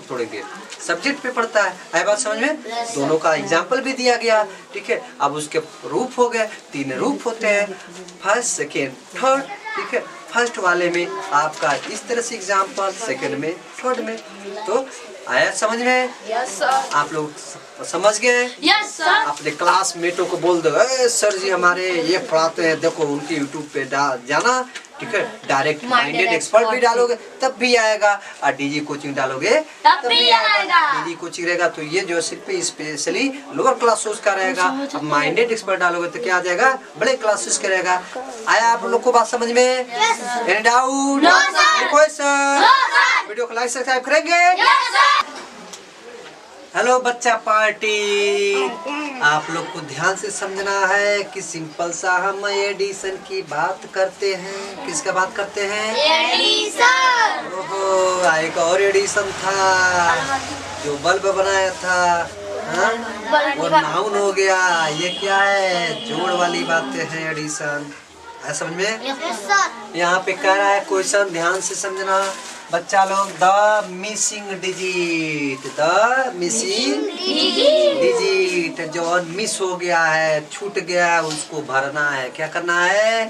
थोड़ी देर सब्जेक्ट पे पड़ता है बात समझ में? दोनों का एग्जाम्पल भी दिया गया। ठीक है, अब उसके रूप हो गए, 3 रूप होते हैं, फर्स्ट, सेकेंड, थर्ड। ठीक है, फर्स्ट वाले में आपका इस तरह से एग्जाम्पल, सेकेंड में, थर्ड में। तो आया समझ में? Yes sir. आप लोग समझ गए? Yes sir. अपने क्लासमेटों को बोल दो, सर जी हमारे ये पढ़ाते हैं, देखो उनके यूट्यूब पे जाना। ठीक है, डायरेक्ट माइंडेड एक्सपर्ट भी डालोगे तब भी आएगा, और डीजी कोचिंग डालोगे तब भी आएगा। डीजी कोचिंग रहेगा तो ये जो सिर्फ स्पेशली लोअर क्लासेस का रहेगा। अब माइंडेड एक्सपर्ट डालोगे तो क्या आ जाएगा, बड़े क्लासेस का रहेगा। आया आप लोग को बात समझ में? Any doubt? क्वेश्चन? वीडियो को लाइक सब्सक्राइब करेंगे? हेलो बच्चा पार्टी, आप लोग को ध्यान से समझना है कि सिंपल सा हम एडिशन की बात करते हैं। किसका बात करते हैं? एडिशन। ओहो, एक और एडिशन था जो बल्ब बनाया था, हाँ? वो नाउन हो गया। ये क्या है, जोड़ वाली बातें हैं, एडिशन। है समझ में? यहाँ पे कह रहा है क्वेश्चन, ध्यान से समझना बच्चा लोग। The missing digit, the missing digit, जो मिस हो गया है, छूट गया है, उसको भरना है। क्या करना है?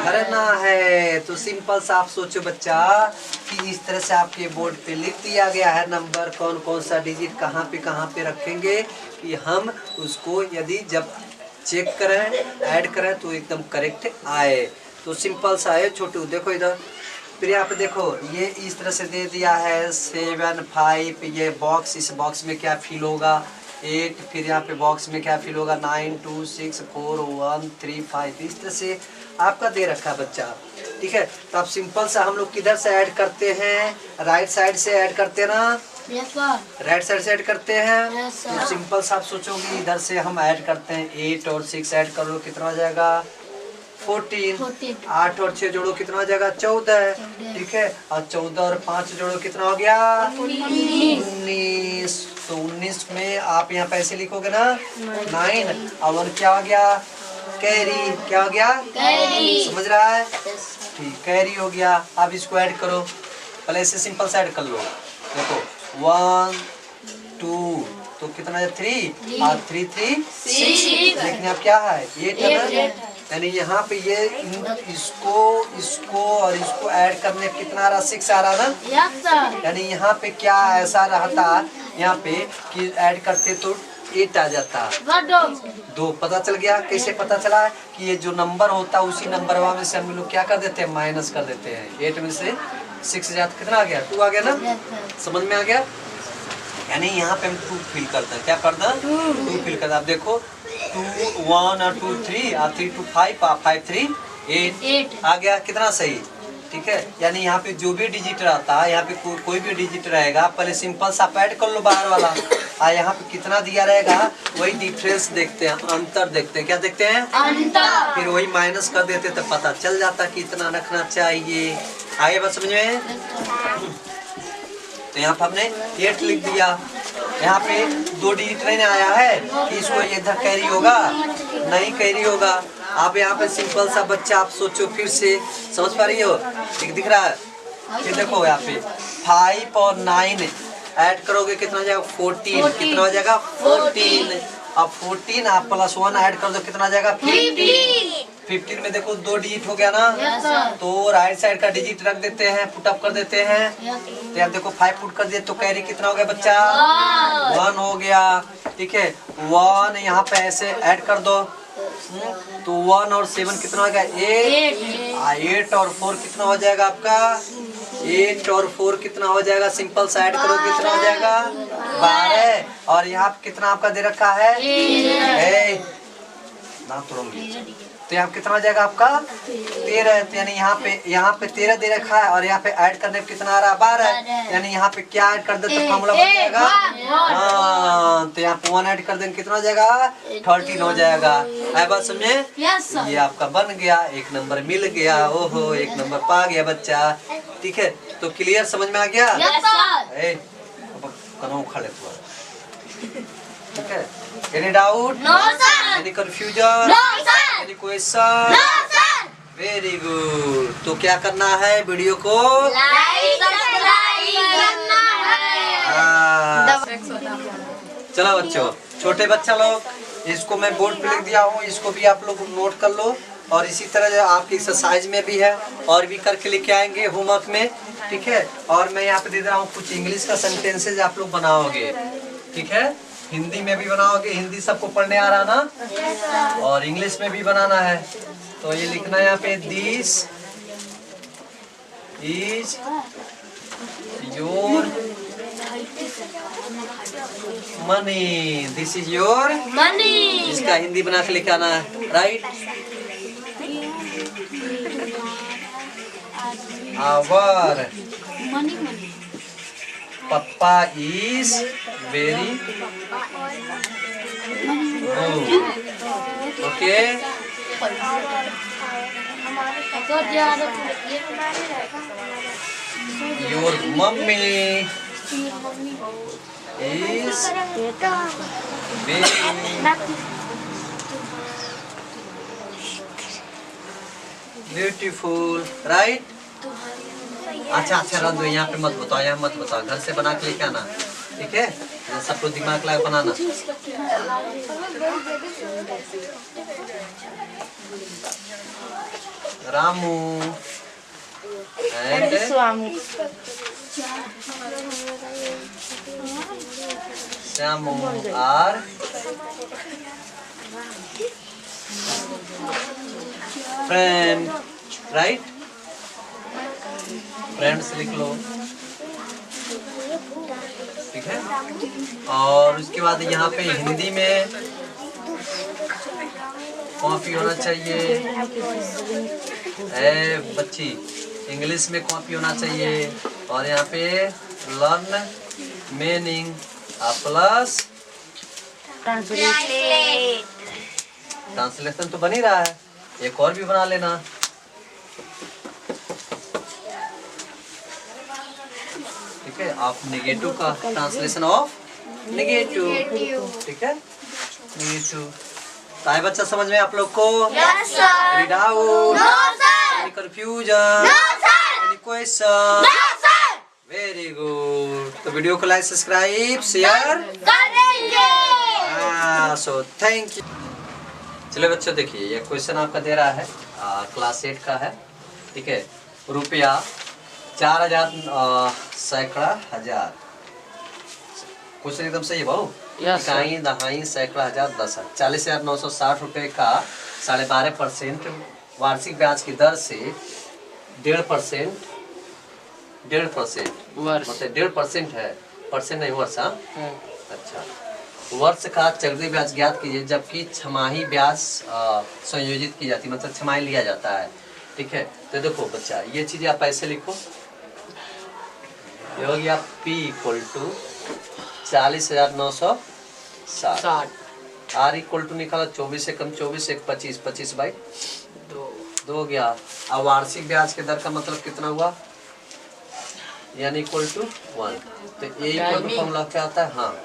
भरना है। तो सिंपल सा आप सोचो बच्चा कि इस तरह से आपके बोर्ड पे लिख दिया गया है नंबर, कौन कौन सा डिजिट कहाँ पे रखेंगे, कि हम उसको यदि जब चेक करें, ऐड करें तो एकदम करेक्ट आए। तो सिंपल सा है छोटू, देखो इधर, फिर यहाँ पे देखो ये इस तरह से दे दिया है 7, 5। ये बॉक्स, इस बॉक्स में क्या फिल होगा, 8। फिर यहाँ पे बॉक्स में क्या फिल होगा, 9, 2, 6, 4, 1, 3, 5। इस तरह से आपका दे रखा है बच्चा। ठीक है, तो आप सिंपल सा हम लोग किधर से ऐड करते हैं, राइट साइड से ऐड करते ना, राइट साइड से ऐड करते हैं। तो सिंपल सा आप सोचोगे इधर से हम ऐड करते हैं, 8 और 6 ऐड कर लो, कितना हो जाएगा, 14। 8 और 6 जोड़ो, कितना हो जाएगा, 14। ठीक है, और 14 और 5 जोड़ो, कितना हो गया, 19। तो 19 में आप यहाँ पैसे लिखोगे ना, 9 और 1 क्या हो गया, कैरी। क्या हो गया, कैरी। समझ रहा है? ठीक, कैरी हो गया। अब इसको ऐड करो, पहले इसे सिंपल से ऐड कर लो। देखो 1, 2, तो कितना है, 3 और 3, 3, 6। लेकिन अब क्या है, 8 है। यानी यहाँ पे ये इसको और इसको ऐड करने कितना आ रहा, 6 आ रहा ना। यानी यहाँ पे क्या ऐसा रहता, यहाँ पे कि ऐड करते तो 8 आ जाता, 2। पता चल गया? कैसे पता चला? कि ये जो नंबर होता है उसी नंबर में से हम लोग क्या कर देते हैं, माइनस कर देते हैं। 8 में से 6 जाता, कितना आ गया, 2 आ गया ना। समझ में आ गया? यानी यहाँ पे हम 2 फिल करते हैं। क्या करते हैं, 2 फिल करते हैं। आप देखो 2, 1 और 2, 3 और 3, 2, 5 और 5, 3, 8 आ गया, कितना सही। ठीक है, यानी यहाँ पे जो भी डिजिट रहता है, यहाँ पे कोई भी डिजिट रहेगा, पहले सिंपल सा ऐड कर लो बाहर वाला, और यहाँ पे कितना दिया रहेगा वही डिफरेंस देखते हैं, अंतर देखते हैं। क्या देखते हैं, अंतर। फिर वही माइनस कर देते तो पता चल जाता कि इतना रखना चाहिए। आगे बात समझ में? तो यहाँ पे हमने 8 लिख दिया। यहाँ पे 2 डिजिट नहीं आया है कि इसको इधर कैरी होगा, नहीं कैरी होगा। आप यहाँ पे सिंपल सा बच्चा आप सोचो, फिर से समझ पा रही हो, दिख रहा है? फिर देखो यहाँ पे 5 और 9 ऐड करोगे कितना हो जाएगा 14। कितना हो जाएगा 14। अब 14 आप +1 ऐड कर दो कितना हो जाएगा 15। 15 में देखो 2 डिजिट हो गया ना, तो राइट साइड का डिजिट रख देते हैं, पुट अप कर देते हैं। तो यार देखो 5 पुट कर दिए तो कैरी कितना हो गया बच्चा 1 हो गया। ठीक है 1 यहाँ पे ऐसे ऐड कर दो, तो 1 और 7 कितना हो गया 8। 8 और 4 कितना हो जाएगा आपका 8 और 4 कितना हो जाएगा, सिंपल सा ऐड करो कितना हो जाएगा 12। और यहाँ पे कितना आपका दे रखा है ना तोड़ोगे तो यहाँ कितना हो जाएगा आपका 13। तो यानी यहाँ पे 13 दे रखा है और यहाँ पे ऐड करने पे कितना आ रहा है 12। यानी यहाँ पे क्या ऐड कर दे तो फॉर्मूला बन जाएगा हाँ, तो यहाँ पे 1 ऐड कर देंगे कितना हो जाएगा 13 हो जाएगा। है बात समझे? ये आपका बन गया, 1 नंबर मिल गया। ओहो 1 नंबर पा गया बच्चा। ठीक है तो क्लियर समझ में आ गया? खड़े ठीक है। Any doubt? Any confusion? Any question? Very good. तो क्या करना है, वीडियो को लाइक सब्सक्राइब करना है। चलो बच्चों, छोटे बच्चा लोग, इसको मैं बोर्ड पे लिख दिया हूँ, इसको भी आप लोग नोट कर लो। और इसी तरह जो आपकी एक्सरसाइज में भी है और भी करके लेके आएंगे होमवर्क में। ठीक है। और मैं यहाँ पे दे रहा हूँ कुछ इंग्लिश का सेंटेंसेज आप लोग बनाओगे। ठीक है। हिंदी में भी बनाओगे, हिंदी सबको पढ़ने आ रहा ना, और इंग्लिश में भी बनाना है। तो ये लिखना है यहाँ पे, this is your money. This is your money. इसका हिंदी बना के लेके आना है, right. Our papa is very good. Okay. Your mummy is very beautiful, right. अच्छा रख दो, यहाँ पे मत बताओ, यहाँ मत बताओ, घर से बना के लेके आना। ठीक है। सबको दिमाग लगा बनाना। Ramu and Shyamu are friend, right. Friends लिख लो। ठीक है। और उसके बाद यहाँ पे हिंदी में कॉपी होना चाहिए। बच्ची इंग्लिश में कॉपी होना चाहिए। और यहाँ पे लर्न मीनिंग प्लस ट्रांसलेशन तो बन ही रहा है, एक और भी बना लेना। ठीक है। आप नेगेटिव का ट्रांसलेशन ऑफ नेगेटिव। ठीक है। नेगेटिव। तो बच्चा समझ में आप लोग को? Yes sir. Any doubt? No sir. Any confusion? No sir. Any question? No sir. Very good. तो वीडियो को लाइक सब्सक्राइब शेयर करेंगे। So thank you. चलो बच्चों देखिए, ये क्वेश्चन आपका दे रहा है क्लास 8 का है। ठीक है। रुपया 4000 सैकड़ा हजार। क्वेश्चन एकदम सही है भाऊ। इकाई दहाई सैकड़ा हजार 10। 40,960 रुपए का 12.5% वार्षिक ब्याज की दर से 1.5% मतलब 1.5% है, परसेंट नहीं वर्ष। अच्छा, वर्ष का चक्रवृद्धि ब्याज ज्ञात कीजिए जबकि छमाही ब्याज संयोजित की जाती है, मतलब छमाही लिया जाता है। ठीक है। तो देखो बच्चा, ये चीजें आप ऐसे लिखो। ये हो गया P = 40,960। R = निकाला 24 से कम 24 1 25 25/2 हो गया। अब वार्षिक ब्याज के दर का मतलब कितना हुआ, यानी = 1। तो A = फॉर्मूला क्या आता है, हाँ,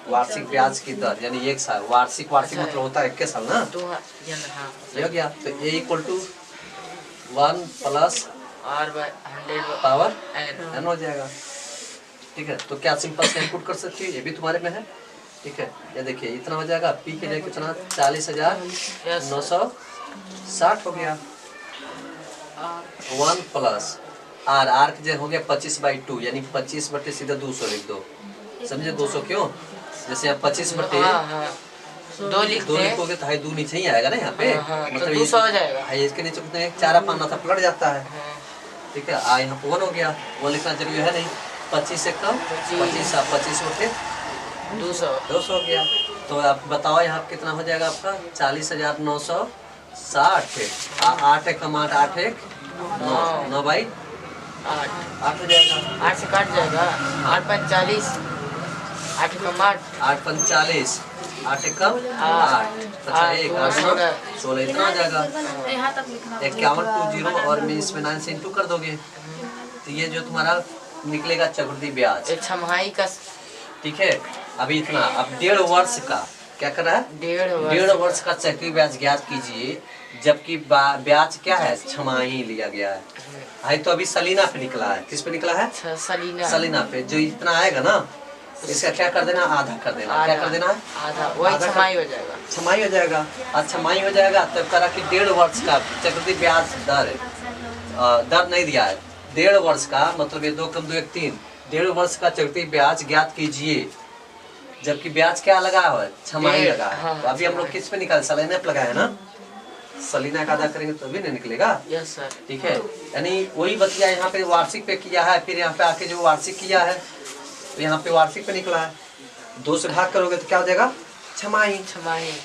वार्षिक ब्याज की दर यानी 1 साल। वार्षिक मतलब होता है 21 साल ना। ये हो गया। तो A = 1 + R/100 power N। n हो जाएगा। ठीक है, तो क्या सिंपल से इनपुट कर सकती है, ये भी तुम्हारे में है। ठीक है, ये देखिए इतना हो जाएगा, पी के लिए कितना 40,960 हो गया। 1 प्लस आर, आर के हो गया 25/2 यानी 25 बटे सीधा 200 लिख दो। समझे 200 क्यों? जैसे यहाँ 25 बटे दो लिखोगे तो 2 नीचे ही आएगा ना यहाँ पे, मतलब 200 हो जाएगा। इसके नीचे कितने चारा पाना था पलट जाता है। ठीक है, यहाँ पे 1 हो गया, 1 लिखना जरूरी है नहीं। 25 से कम 25 बटे 200 हो गया। तो आप बताओ यहाँ कितना हो जाएगा आपका 40,960। 8 एक कम 8, 8 एक 9/8 हो जाएगा। 8 से काट जाएगा। 8 5 40, 8 कम 8, 8 5 40, 8 एक कम 8, अच्छा 1 8 9 16 इतना हो जाएगा। 5120 और मैं इसमें 9 से इंटू कर दोगे तो ये जो तुम्हारा निकलेगा चक्रवृद्धि ब्याज। एक छमाही का। ठीक है, अभी इतना, अब 1.5 वर्ष का क्या कर रहा है, 1.5 वर्ष का चक्रवृद्धि ब्याज ज्ञात कीजिए, जबकि ब्याज क्या है छमाही लिया गया है तो अभी सलीना पे निकला है। किस पे निकला है? सलीना पे। जो इतना आएगा ना इसका क्या कर देना, आधा कर देना। क्या कर देना है? आधा, वही छमाही हो जाएगा। छमाही हो जाएगा। और छमाही हो जाएगा तब करा कि 1.5 वर्ष का चक्रवृद्धि ब्याज दर नहीं दिया है। 1.5 वर्ष का मतलब ये 2 कम 2 1 3, 1.5 वर्ष का चक्रवृद्धि ब्याज ज्ञात कीजिए, जबकि ब्याज क्या लगा हुआ है, छमाही लगा है। तो अभी हम लोग किस पे निकाल, सलीना पे लगा है ना, सलीना का आधा करेंगे तो भी नहीं निकलेगा। Yes sir. ठीक है, यानी वही बतिया यहाँ पे वार्षिक पे किया है, फिर यहाँ पे आके जो वार्षिक किया है तो यहाँ पे वार्षिक पे निकला है। 2 से भाग करोगे तो क्या हो जाएगा, छमाही।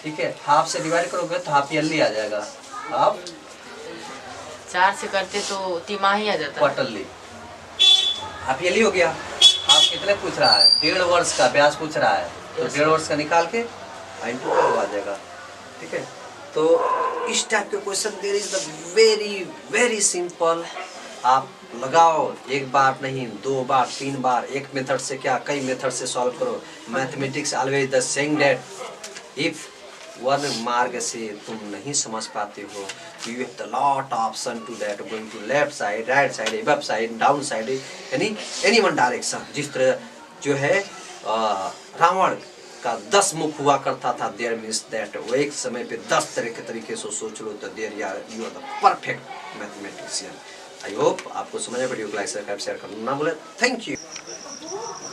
ठीक है, हाफ से डिवाइड करोगे तो हाफ ईयरली आ जाएगा। हाफ 4 से करते तो तिमाही आ जाता है। क्वार्टरली, हाफ ईयरली हो गया। आप कितने पूछ रहा है, 1.5 वर्ष का ब्याज पूछ रहा है तो 1.5 वर्ष का निकाल के इंटू आ जाएगा। ठीक है, तो इस टाइप के question there is the very simple. आप लगाओ, एक बार नहीं 2 बार 3 बार, एक मेथड से क्या कई मेथड से सॉल्व करो। Mathematics always the saying that if one मार्ग से तुम नहीं समझ पाते हो, you have the lot option to that, going to left side, right side, above side, down side, any one direction. जिस तरह जो है रावण का 10 मुख हुआ करता था, देयर मीन्स दैट वो एक समय पे 10 तरह के तरीके से सोच लो तो there you are the perfect mathematician. I hope आपको समझ में वीडियो को लाइक शेयर करना ना भूलें। Thank you.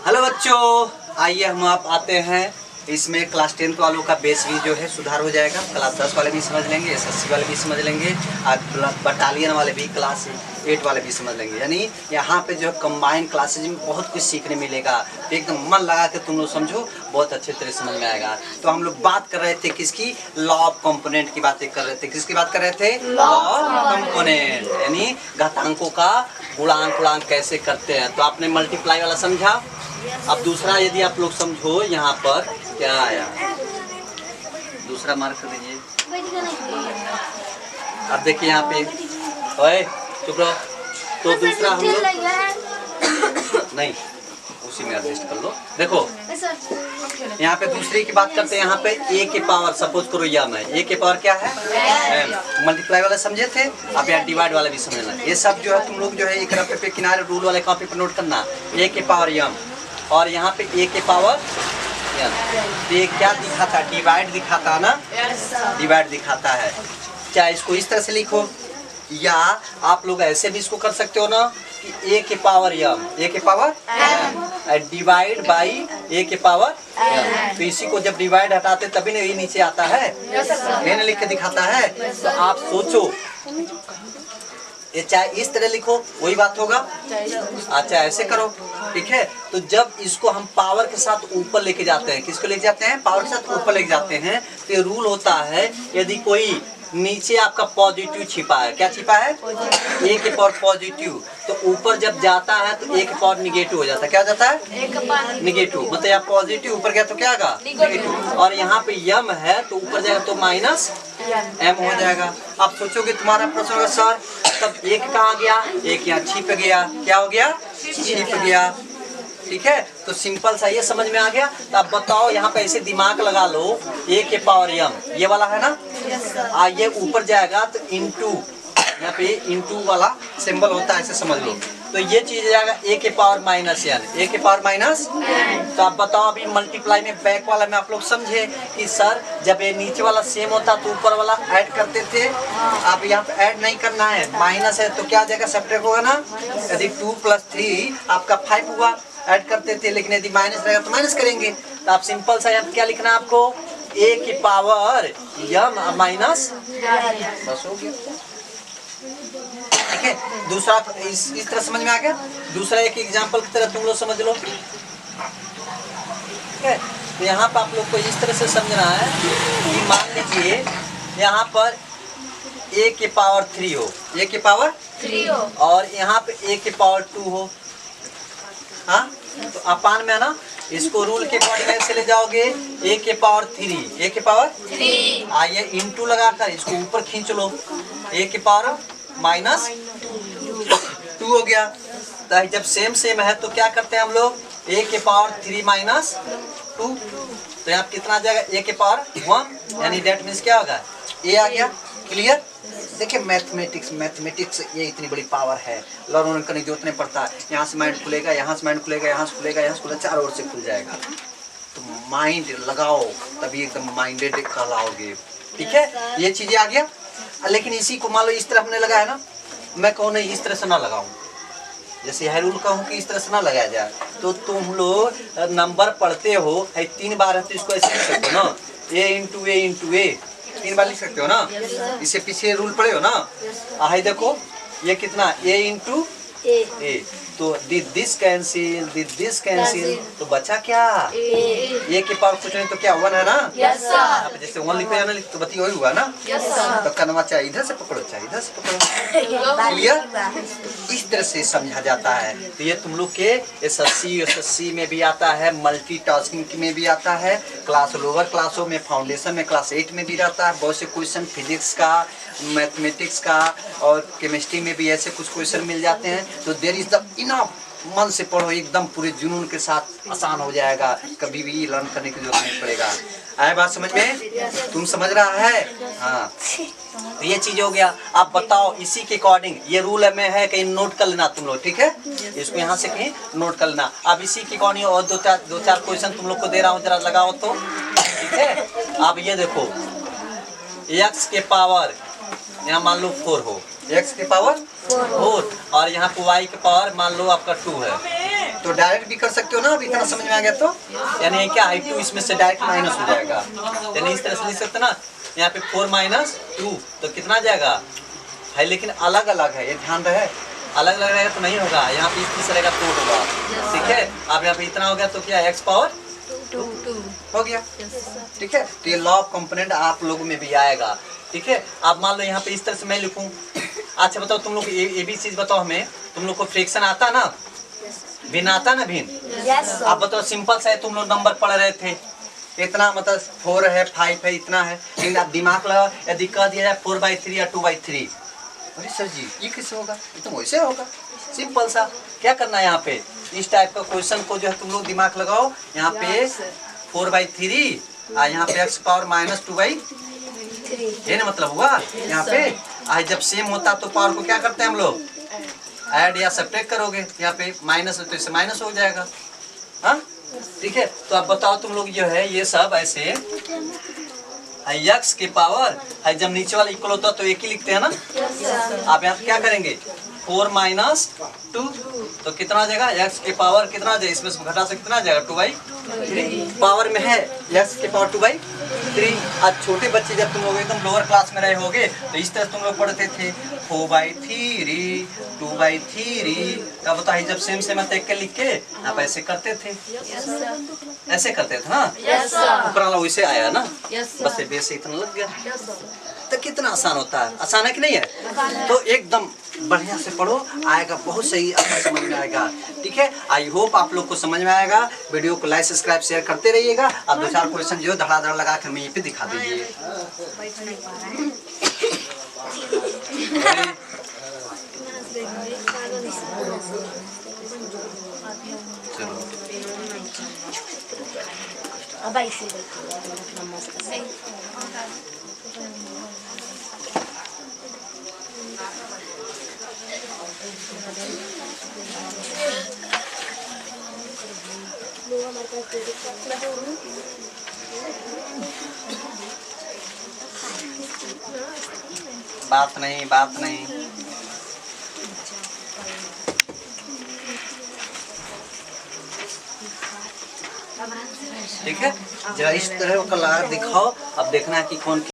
हेलो बच्चों, आइए हम आप आते हैं इसमें क्लास 10 वालों का बेस भी जो है सुधार हो जाएगा। क्लास 10 वाले भी समझ लेंगे, एसएससी वाले भी समझ लेंगे, और बटालियन वाले भी, क्लास 8 वाले भी समझ लेंगे। यानी यहाँ पे जो है कंबाइंड क्लासेज में बहुत कुछ सीखने मिलेगा। तो एकदम मन लगा के तुम लोग समझो, बहुत अच्छे तरह समझ में आएगा। तो हम लोग बात कर रहे थे किसकी, लॉ ऑफ कंपोनेंट की बातें कर रहे थे। किसकी बात कर रहे थे? लॉ ऑफ कंपोनेंट, यानी घातांकों का गुणांक कैसे करते हैं। तो आपने मल्टीप्लाई वाला समझा। अब दूसरा यदि आप लोग समझो, यहाँ पर क्या आया, दूसरा मार्क कर दीजिए। अब देखिए यहाँ पे, ओए चुप रहो। तो दूसरा हम लोग नहीं, उसी में एडजस्ट कर लो। देखो यहाँ पे दूसरे की बात करते हैं। यहाँ पे a के पावर, सपोज करो या मैं a के पावर क्या है, मल्टीप्लाई वाला समझे थे। अब यहाँ डिवाइड वाला भी समझना। ये सब जो है तुम लोग जो है एक रफ पे किनारे रूल वाले कॉपी पर नोट करना। a के पावर m और यहाँ पे a के पावर n। तो ये क्या दिखाता है, डिवाइड दिखाता है ना, डिवाइड दिखाता है। क्या इसको इस तरह से लिखो, या आप लोग ऐसे भी इसको कर सकते हो ना कि a के पावर m, a के power m divide by a के पावर m। तो इसी को जब डिवाइड हटाते तभी ना ये नीचे आता है, ये ना लिख के दिखाता है। तो आप सोचो, ये चाहे इस तरह लिखो वही बात होगा, अच्छा ऐसे करो। ठीक है, तो जब इसको हम पावर के साथ ऊपर लेके जाते हैं, किसको लेके जाते हैं, पावर के साथ ऊपर लेके जाते हैं, तो ये रूल होता है यदि कोई नीचे आपका पॉजिटिव छिपा है, क्या छिपा है, a के पावर पॉजिटिव, तो ऊपर जब जाता है तो a के पावर निगेटिव हो जाता है। क्या हो जाता है, निगेटिव। मतलब यहाँ पॉजिटिव ऊपर गया तो क्या होगा, निगेटिव। और यहाँ पे m है तो ऊपर जाएगा तो माइनस m हो जाएगा। अब सोचोगे तुम्हारा प्रश्न होगा सर तब एक कहाँ गया, एक यहाँ छिप गया, क्या हो गया, छिप गया। ठीक है, तो सिंपल सा ये समझ में आ गया। तो अब बताओ यहाँ पे ऐसे दिमाग लगा लो, a के पावर m ये वाला है ना, ये ऊपर जाएगा तो इंटू यहाँ पे इंटू वाला सिंबल होता है, ऐसे समझ लो। तो ये चीज जाएगा a के पावर माइनस n, a के पावर माइनस। तो आप बताओ अभी मल्टीप्लाई में बैक वाला में आप लोग समझे कि सर जब ये नीचे वाला सेम होता तो ऊपर वाला ऐड करते थे। आप यहाँ पे ऐड नहीं करना है, माइनस है तो क्या आ जाएगा, सब्ट्रैक्ट होगा ना। यदि 2 + 3 आपका 5 हुआ, ऐड करते थे, लेकिन यदि माइनस रहेगा तो माइनस करेंगे। तो आप सिंपल सा यहाँ क्या लिखना है आपको, a के पावर m माइनस, बस हो गया। ठीक है, दूसरा इस तरह समझ में आ गया। दूसरा एक एग्जांपल की तरह तुम लोग समझ लो। ठीक है, तो यहाँ पर आप लोग को इस तरह से समझना है कि मान लीजिए यहाँ पर a के पावर 3 हो, a के पावर 3 हो, और यहाँ पे a के पावर 2 हो। हाँ, तो अपान में है ना, इसको रूल के अकॉर्डिंग ऐसे ले जाओगे, a के पावर 3, a के पावर 3, आइए इंटू लगाकर इसको ऊपर खींच लो, a के पावर माइनस 2 हो गया। तो जब सेम सेम है तो क्या करते हैं हम लोग, a के पावर 3 माइनस 2। तो यहाँ कितना आ जाएगा, a के पावर 1, यानी डेट मीन्स क्या होगा, a आ गया। क्लियर। देखिए मैथमेटिक्स ये इतनी बड़ी पावर है, लर्न करने की जरूरत नहीं पड़ता। यहाँ से माइंड खुलेगा, यहाँ से माइंड खुलेगा, यहाँ से खुलेगा, यहाँ से खुलेगा, चारों ओर से खुल जाएगा। तो माइंड लगाओ तभी एकदम माइंडेड कहलाओगे। ठीक है, ये चीजें आ गया। लेकिन इसी को मान लो इस तरह हमने लगाया ना, मैं कहूँ नहीं इस तरह से ना लगाऊं, जैसे यह रूल कहूँ कि इस तरह से ना लगाया जाए, तो तुम लोग नंबर पढ़ते हो, 3 बार है तो इसको ऐसे लिख सकते हो ना, a इंटू ए 3 बार लिख सकते हो ना। इससे पीछे रूल पढ़े हो ना। आई देखो ये कितना, a इंटू ए, तो दिस कैंसिल, तो बचा क्या, a के पावर कुछ नहीं तो क्या 1 है ना। जैसे 1 लिखो या ना लिखो तो बती वही हुआ ना। तो कनवा चाहे इधर से पकड़ो चाहे इधर से पकड़ो। क्लियर, इस तरह से समझा जाता है। तो ये तुम लोग के SSC में भी आता है, मल्टीटास्किंग में भी आता है, क्लास लोअर क्लासों में, फाउंडेशन में क्लास 8 में भी रहता है। बहुत से क्वेश्चन फिजिक्स का, मैथमेटिक्स का और केमिस्ट्री में भी ऐसे कुछ क्वेश्चन मिल जाते हैं। तो देयर इज द इनफ, मन से पढ़ो एकदम पूरे जुनून के साथ, आसान हो जाएगा, कभी भी लर्न करने की जरूरत नहीं पड़ेगा। आए बात समझ में, तुम समझ रहा है। हाँ, तो ये चीज हो गया। आप बताओ इसी के अकॉर्डिंग ये रूल में है, कहीं नोट कर लेना तुम लोग। ठीक है, इसको यहाँ से कहीं नोट कर लेना। अब इसी के अकॉर्डिंग और दो चार क्वेश्चन तुम लोग को दे रहा हूँ, जरा लगाओ तो। ठीक है, आप ये देखो x के पावर यहाँ मान लो 4 हो, x के पावर 4 और यहाँ पे y के पावर मान लो आपका 2 है, तो डायरेक्ट भी कर सकते हो ना। अभी इतना समझ में आ गया तो, यानी क्या है 2 इसमें से डायरेक्ट माइनस हो जाएगा, यानी इस तरह से लिख सकते ना। यहाँ पे 4 - 2 तो कितना आ जाएगा है, लेकिन अलग अलग है, ये ध्यान रहे, अलग अलग रहेगा तो नहीं होगा। यहाँ पे इस रहेगा तो होगा। ठीक है, अब यहाँ पे इतना हो गया तो क्या x पावर 2 हो गया। ठीक है, तो ये लॉ ऑफ कंपोनेंट आप लोगों में भी आएगा। ठीक है, आप मान लो यहाँ पे इस तरह से मैं लिखूं। अच्छा बताओ तुम लोग ये भी चीज बताओ हमें, तुम लोग को फ्रैक्शन आता ना, भिन्न आता ना भिन्न। आप बताओ सिंपल सा है, तुम लोग नंबर पढ़ रहे थे, इतना मतलब 4 है 5 है इतना है, लेकिन आप दिमाग लगा यदि कह दिया जाए 4/3 या 2/3, अरे सर जी ये कैसे होगा, ये तो वैसे होगा। सिंपल सा क्या करना है, यहाँ पे इस टाइप का क्वेश्चन को जो है तुम लोग दिमाग लगाओ। यहाँ पे 4/3 और यहाँ पे x पावर -2/3, ये ना मतलब हुआ। यहाँ पे आज जब सेम होता तो पावर को क्या करते हैं हम लोग, ऐड या सब्ट्रैक्ट करोगे। यहाँ पे माइनस है तो इससे माइनस हो जाएगा। हाँ ठीक है, तो अब बताओ तुम लोग जो है ये सब ऐसे x के पावर है, जब नीचे वाला इक्वल होता तो एक ही लिखते हैं ना। आप यहाँ पे क्या करेंगे 4 - 2 तो कितना आ जाएगा, x के पावर कितना आ जाएगा, इसमें से घटा से कितना आ जाएगा 2/3 पावर में है x के पावर 2/3। आज छोटे बच्चे जब तुम लोग एकदम लोअर क्लास में रहे होगे तो इस तरह तुम लोग पढ़ते थे 4/3 2/3। क्या बता जब सेम सेम देख के लिख के आप ऐसे करते थे, ऐसे करते थे ना, ऊपर वाला वैसे आया ना, बस बेस से इतना लग गया। तो कितना आसान होता है, आसान है कि नहीं है। तो एकदम बढ़िया से पढ़ो, आएगा बहुत सही, अच्छा समझ में आएगा। ठीक है, आई होप आप लोग को समझ में आएगा। वीडियो को लाइक सब्सक्राइब शेयर करते रहिएगा। आप 2-4 क्वेश्चन जो धड़ाधड़ लगा कर मैं ये पे दिखा दीजिए। चलो बात नहीं, बात नहीं। ठीक है, जरा इस तरह का कलर दिखाओ। अब देखना है कि कौन